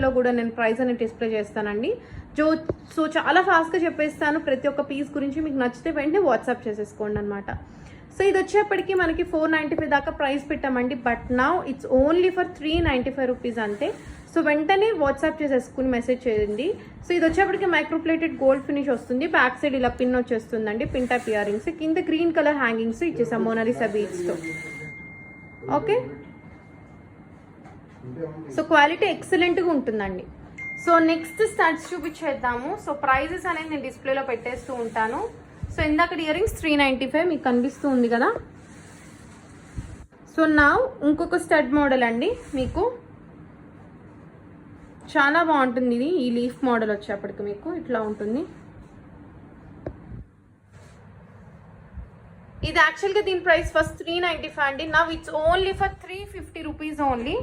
లో కూడా నేను ప్రైస్ అనేది డిస్ప్లే చేస్తానండి. సో చాలా ఫాస్ట్గా చెప్పేస్తాను. ప్రతి ఒక్క పీస్ గురించి మీకు నచ్చితే వెంటనే వాట్సాప్ చేసేసుకోండి అనమాట. సో ఇది వచ్చేప్పటికి మనకి 495 దాకా ప్రైస్ పెట్టామండి. But now it's only for 395 rupees అంతే. సో వెంటనే వాట్సాప్ చేసేసుకుని మెసేజ్ చేయండి. సో ఇది వచ్చేప్పటికి మైక్రోప్లేటెడ్ గోల్డ్ ఫినిష్ వస్తుంది. బ్యాక్ సైడ్ ఇలా పిన్ వచ్చేస్తుందండి, పిన్ టైప్ ఇయర్ రింగ్స్. కింద గ్రీన్ కలర్ హ్యాంగింగ్స్ ఇచ్చేసాం మోనాలిసా బీడ్స్తో. ఓకే, సో క్వాలిటీ ఎక్సలెంట్గా ఉంటుందండి. సో నెక్స్ట్ స్టడ్స్ చూపించేద్దాము. సో ప్రైజెస్ అనేది నేను డిస్ప్లేలో పెట్టేస్తూ ఉంటాను. సో ఇందాక ఇయర్ రింగ్స్ 395 మీకు కనిపిస్తూ ఉంది కదా. సో నా ఇంకొక స్టడ్ మోడల్ అండి, మీకు చాలా బాగుంటుంది ఇది. ఈ లీఫ్ మోడల్ వచ్చేప్పటికి మీకు ఇట్లా ఉంటుంది. ఇది యాక్చువల్గా దీని ప్రైస్ ఫస్ట్ 395 అండి. Now it's only for 350 rupees only.